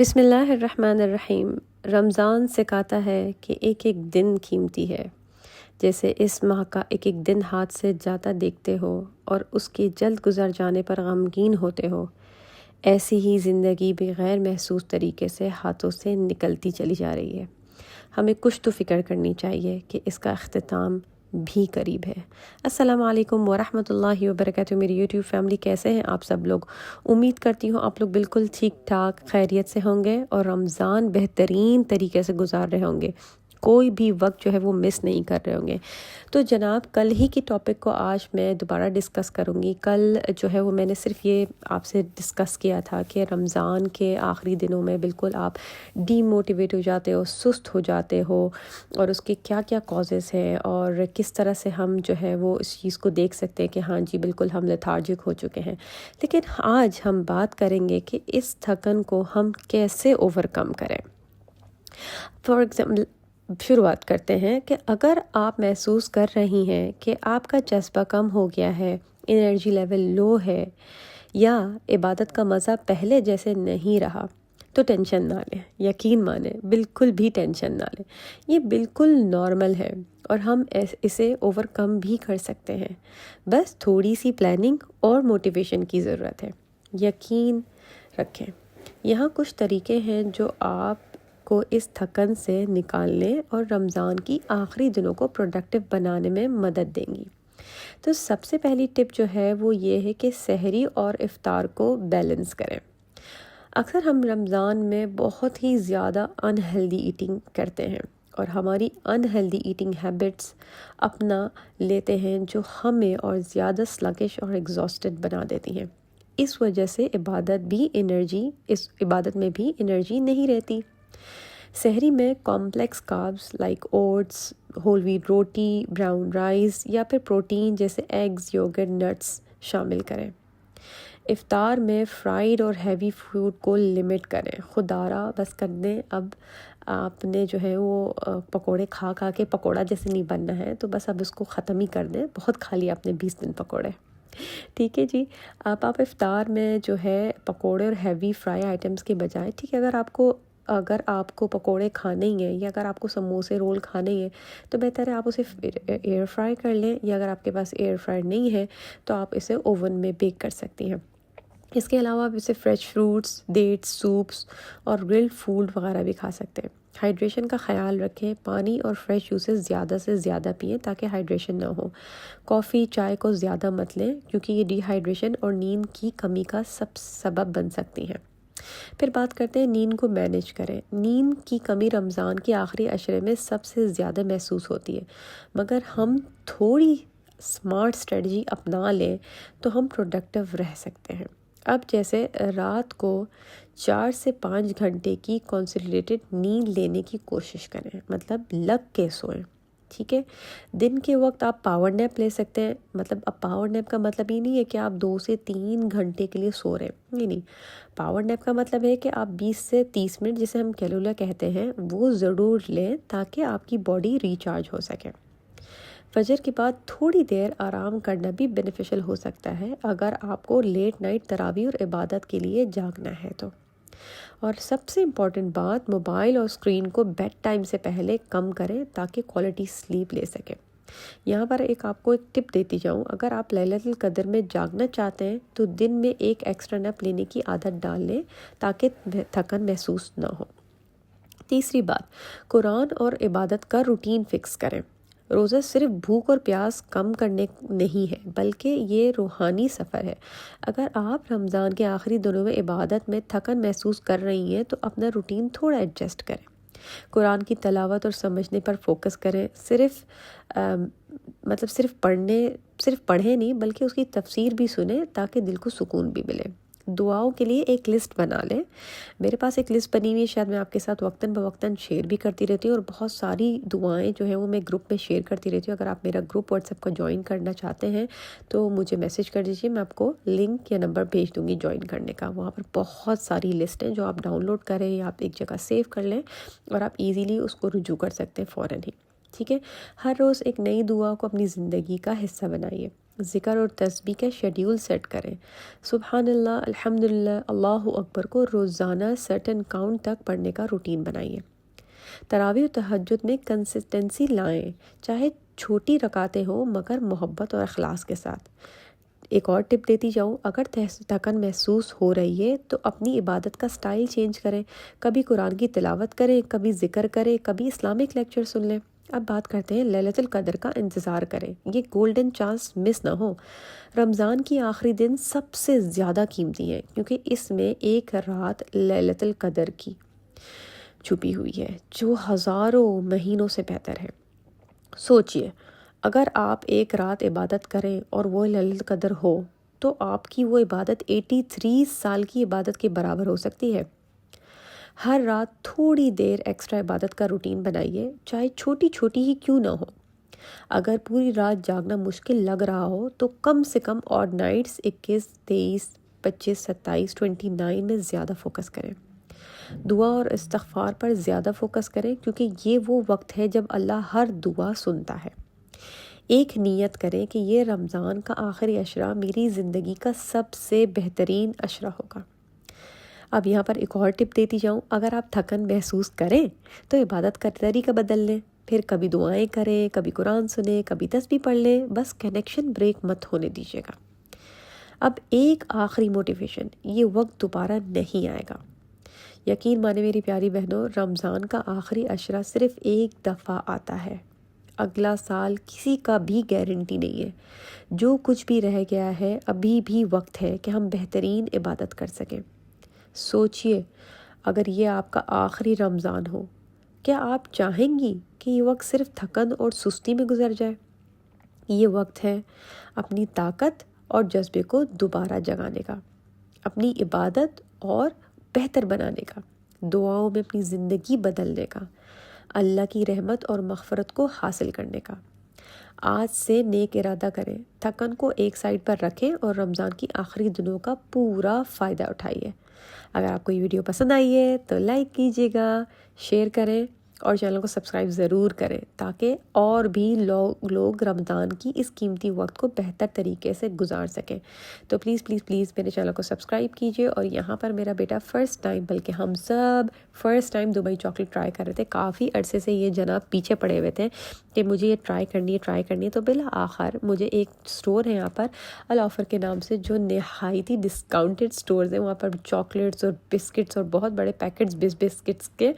بسم اللہ الرحمن الرحیم۔ رمضان سکھاتا ہے کہ ایک ایک دن قیمتی ہے، جیسے اس ماہ کا ایک ایک دن ہاتھ سے جاتا دیکھتے ہو اور اس کے جلد گزر جانے پر غمگین ہوتے ہو، ایسی ہی زندگی بھی غیر محسوس طریقے سے ہاتھوں سے نکلتی چلی جا رہی ہے۔ ہمیں کچھ تو فکر کرنی چاہیے کہ اس کا اختتام بھی قریب ہے۔ السلام علیکم ورحمۃ اللہ وبرکاتہ۔ میری یوٹیوب فیملی، کیسے ہیں آپ سب لوگ؟ امید کرتی ہوں آپ لوگ بالکل ٹھیک ٹھاک خیریت سے ہوں گے اور رمضان بہترین طریقے سے گزار رہے ہوں گے، کوئی بھی وقت جو ہے وہ مس نہیں کر رہے ہوں گے۔ تو جناب، کل ہی کی ٹاپک کو آج میں دوبارہ ڈسکس کروں گی۔ کل جو ہے وہ میں نے صرف یہ آپ سے ڈسکس کیا تھا کہ رمضان کے آخری دنوں میں بالکل آپ ڈی موٹیویٹ ہو جاتے ہو، سست ہو جاتے ہو، اور اس کے کیا کیا کازز ہیں اور کس طرح سے ہم جو ہے وہ اس چیز کو دیکھ سکتے ہیں کہ ہاں جی بالکل ہم لیتھارجک ہو چکے ہیں۔ لیکن آج ہم بات کریں گے کہ اس تھکن کو ہم کیسے اوور کم کریں۔ فار ایگزامپل، شروعات کرتے ہیں کہ اگر آپ محسوس کر رہی ہیں کہ آپ کا جذبہ کم ہو گیا ہے، انرجی لیول لو ہے، یا عبادت کا مزہ پہلے جیسے نہیں رہا، تو ٹینشن نہ لیں۔ یقین مانیں، بالکل بھی ٹینشن نہ لیں، یہ بالکل نارمل ہے اور ہم اسے اوور کم بھی کر سکتے ہیں۔ بس تھوڑی سی پلاننگ اور موٹیویشن کی ضرورت ہے۔ یقین رکھیں، یہاں کچھ طریقے ہیں جو آپ کو اس تھکن سے نکالنے اور رمضان کی آخری دنوں کو پروڈکٹیو بنانے میں مدد دیں گی۔ تو سب سے پہلی ٹپ جو ہے وہ یہ ہے کہ سحری اور افطار کو بیلنس کریں۔ اکثر ہم رمضان میں بہت ہی زیادہ انہیلدی ایٹنگ کرتے ہیں اور ہماری انہیلدی ایٹنگ ہیبٹس اپنا لیتے ہیں جو ہمیں اور زیادہ سلگش اور ایگزاسٹڈ بنا دیتی ہیں۔ اس وجہ سے اس عبادت میں بھی انرجی نہیں رہتی۔ سحری میں complex carbs like oats, whole wheat روٹی، براؤن رائس یا پھر پروٹین جیسے ایگز، یوگرٹ، نٹس شامل کریں۔ افطار میں فرائیڈ اور ہیوی فوڈ کو لمٹ کریں۔ خدارا بس کر دیں، اب آپ نے جو ہے وہ پکوڑے کھا کے پکوڑا جیسے نہیں بننا ہے، تو بس اب اس کو ختم ہی کر دیں۔ بہت کھا لیا آپ نے 20 دن پکوڑے، ٹھیک ہے جی۔ آپ افطار میں جو ہے پکوڑے اور ہیوی فرائی آئٹمس کے بجائے، ٹھیک ہے، اگر آپ کو پکوڑے کھانے ہی ہیں یا اگر آپ کو سموسے رول کھانے ہی ہیں تو بہتر ہے آپ اسے ایئر فرائی کر لیں، یا اگر آپ کے پاس ایئر فرائی نہیں ہے تو آپ اسے اوون میں بیک کر سکتی ہیں۔ اس کے علاوہ آپ اسے فریش فروٹس، ڈیٹس، سوپس اور گرلڈ فوڈ وغیرہ بھی کھا سکتے ہیں۔ ہائیڈریشن کا خیال رکھیں، پانی اور فریش جوسز زیادہ سے زیادہ پئیں تاکہ ہائیڈریشن نہ ہو۔ کافی، چائے کو زیادہ مت لیں کیونکہ یہ ڈی ہائیڈریشن اور نیند کی کمی کا سبب بن سکتی ہیں۔ پھر بات کرتے ہیں نیند کو مینیج کریں۔ نیند کی کمی رمضان کے آخری عشرے میں سب سے زیادہ محسوس ہوتی ہے، مگر ہم تھوڑی سمارٹ اسٹریٹجی اپنا لیں تو ہم پروڈکٹیو رہ سکتے ہیں۔ اب جیسے رات کو 4 سے 5 گھنٹے کی کنسولیڈیٹڈ نیند لینے کی کوشش کریں، مطلب لگ کے سوئیں، ٹھیک ہے۔ دن کے وقت آپ پاور نیپ لے سکتے ہیں، مطلب اب پاور نیپ کا مطلب یہ نہیں ہے کہ آپ 2 سے 3 گھنٹے کے لیے سو رہے ہیں، نہیں۔ پاور نیپ کا مطلب ہے کہ آپ 20 سے 30 منٹ، جسے ہم کیلولا کہتے ہیں، وہ ضرور لیں تاکہ آپ کی باڈی ریچارج ہو سکے۔ فجر کے بعد تھوڑی دیر آرام کرنا بھی بینیفیشل ہو سکتا ہے اگر آپ کو لیٹ نائٹ تراویح اور عبادت کے لیے جاگنا ہے تو۔ اور سب سے امپورٹنٹ بات، موبائل اور اسکرین کو بیڈ ٹائم سے پہلے کم کریں تاکہ کوالٹی سلیپ لے سکیں۔ یہاں پر آپ کو ایک ٹپ دیتی جاؤں، اگر آپ لیلۃ القدر میں جاگنا چاہتے ہیں تو دن میں ایک ایکسٹرا نیپ لینے کی عادت ڈال لیں تاکہ تھکن محسوس نہ ہو۔ تیسری بات، قرآن اور عبادت کا روٹین فکس کریں۔ روزہ صرف بھوک اور پیاس کم کرنے نہیں ہے، بلکہ یہ روحانی سفر ہے۔ اگر آپ رمضان کے آخری دنوں میں عبادت میں تھکن محسوس کر رہی ہیں تو اپنا روٹین تھوڑا ایڈجسٹ کریں۔ قرآن کی تلاوت اور سمجھنے پر فوکس کریں، صرف پڑھیں نہیں بلکہ اس کی تفسیر بھی سنیں تاکہ دل کو سکون بھی ملے۔ دعاؤں کے لیے ایک لسٹ بنا لیں۔ میرے پاس ایک لسٹ بنی ہوئی ہے، شاید میں آپ کے ساتھ وقتاً بوقتاً شیئر بھی کرتی رہتی ہوں، اور بہت ساری دعائیں جو ہیں وہ میں گروپ میں شیئر کرتی رہتی ہوں۔ اگر آپ میرا گروپ واٹس ایپ کا جوائن کرنا چاہتے ہیں تو مجھے میسج کر دیجیے، میں آپ کو لنک یا نمبر بھیج دوں گی جوائن کرنے کا۔ وہاں پر بہت ساری لسٹ ہیں جو آپ ڈاؤن لوڈ کریں یا آپ ایک جگہ سیو کر لیں اور آپ ایزیلی اس کو رجوع کر سکتے ہیں فوراً ہی، ٹھیک ہے۔ ہر روز ایک نئی دعا کو اپنی زندگی کا حصہ بنائیے۔ ذکر اور تسبیح کا شیڈیول سیٹ کریں۔ سبحان اللہ، الحمدللہ، اللہ اکبر کو روزانہ سرٹن کاؤنٹ تک پڑھنے کا روٹین بنائیے۔ تراویح و تہجد میں کنسسٹنسی لائیں، چاہے چھوٹی رکعتیں ہوں مگر محبت اور اخلاص کے ساتھ۔ ایک اور ٹپ دیتی جاؤں، اگر تھکن محسوس ہو رہی ہے تو اپنی عبادت کا سٹائل چینج کریں، کبھی قرآن کی تلاوت کریں، کبھی ذکر کریں، کبھی اسلامک لیکچر سن لیں۔ اب بات کرتے ہیں لیلۃ القدر کا انتظار کریں، یہ گولڈن چانس مس نہ ہو۔ رمضان کی آخری دن سب سے زیادہ قیمتی ہیں کیونکہ اس میں ایک رات لیلۃ القدر کی چھپی ہوئی ہے جو ہزاروں مہینوں سے بہتر ہے۔ سوچئے، اگر آپ ایک رات عبادت کریں اور وہ لیلۃ القدر ہو تو آپ کی وہ عبادت 83 سال کی عبادت کے برابر ہو سکتی ہے۔ ہر رات تھوڑی دیر ایکسٹرا عبادت کا روٹین بنائیے، چاہے چھوٹی چھوٹی ہی کیوں نہ ہو۔ اگر پوری رات جاگنا مشکل لگ رہا ہو تو کم سے کم آڈ نائٹس 21، 23، 25، 27، 29 میں زیادہ فوکس کریں۔ دعا اور استغفار پر زیادہ فوکس کریں کیونکہ یہ وہ وقت ہے جب اللہ ہر دعا سنتا ہے۔ ایک نیت کریں کہ یہ رمضان کا آخری عشرہ میری زندگی کا سب سے بہترین عشرہ ہوگا۔ اب یہاں پر ایک اور ٹپ دیتی جاؤں، اگر آپ تھکن محسوس کریں تو عبادت کا طریقہ بدل لیں، پھر کبھی دعائیں کریں، کبھی قرآن سنیں، کبھی تسبیح پڑھ لیں، بس کنیکشن بریک مت ہونے دیجیے گا۔ اب ایک آخری موٹیویشن، یہ وقت دوبارہ نہیں آئے گا۔ یقین مانے میری پیاری بہنوں، رمضان کا آخری عشرہ صرف ایک دفعہ آتا ہے، اگلا سال کسی کا بھی گارنٹی نہیں ہے۔ جو کچھ بھی رہ گیا ہے ابھی بھی وقت ہے کہ ہم بہترین عبادت کر سکیں۔ سوچئے، اگر یہ آپ کا آخری رمضان ہو، کیا آپ چاہیں گی کہ یہ وقت صرف تھکن اور سستی میں گزر جائے؟ یہ وقت ہے اپنی طاقت اور جذبے کو دوبارہ جگانے کا، اپنی عبادت اور بہتر بنانے کا، دعاؤں میں اپنی زندگی بدلنے کا، اللہ کی رحمت اور مغفرت کو حاصل کرنے کا۔ آج سے نیک ارادہ کریں، تھکن کو ایک سائڈ پر رکھیں اور رمضان کی آخری دنوں کا پورا فائدہ اٹھائیے۔ اگر آپ کو یہ ویڈیو پسند آئی ہے تو لائک کیجیے گا، شیئر کریں اور چینل کو سبسکرائب ضرور کریں تاکہ اور بھی لوگ رمضان کی اس قیمتی وقت کو بہتر طریقے سے گزار سکیں۔ تو پلیز پلیز پلیز میرے چینل کو سبسکرائب کیجیے۔ اور یہاں پر میرا بیٹا فرسٹ ٹائم، بلکہ ہم سب first time Dubai chocolate try کر رہے تھے۔ کافی عرصے سے یہ جناب پیچھے پڑے ہوئے تھے کہ مجھے یہ ٹرائی کرنی ہے، تو بالآخر مجھے ایک سٹور ہے یہاں پر الآفر کے نام سے جو نہایت ہی ڈسکاؤنٹڈ سٹورز ہیں، وہاں پر چاکلیٹس اور بسکٹس اور بہت بڑے پیکٹس بسکٹس کے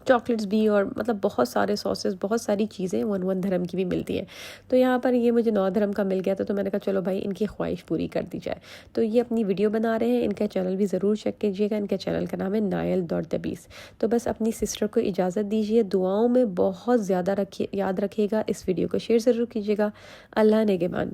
چاکلیٹس بھی اور مطلب بہت سارے ساسز، بہت ساری چیزیں 1 درہم کی بھی ملتی ہیں۔ تو یہاں پر یہ مجھے 9 درہم کا مل گیا تھا، تو میں نے کہا چلو بھائی ان کی خواہش پوری کر دی جائے۔ تو یہ اپنی ویڈیو بنا رہے ہیں، ان کا چینل بھی ضرور چیک کیجیے گا۔ ان کا چینل کا نام ہے نائل.the20۔ تو بس اپنی سسٹر کو اجازت دیجیے، دعاؤں میں بہت زیادہ یاد رکھیے گا، اس ویڈیو کو شیئر ضرور کیجیے گا۔ اللہ نگہبان۔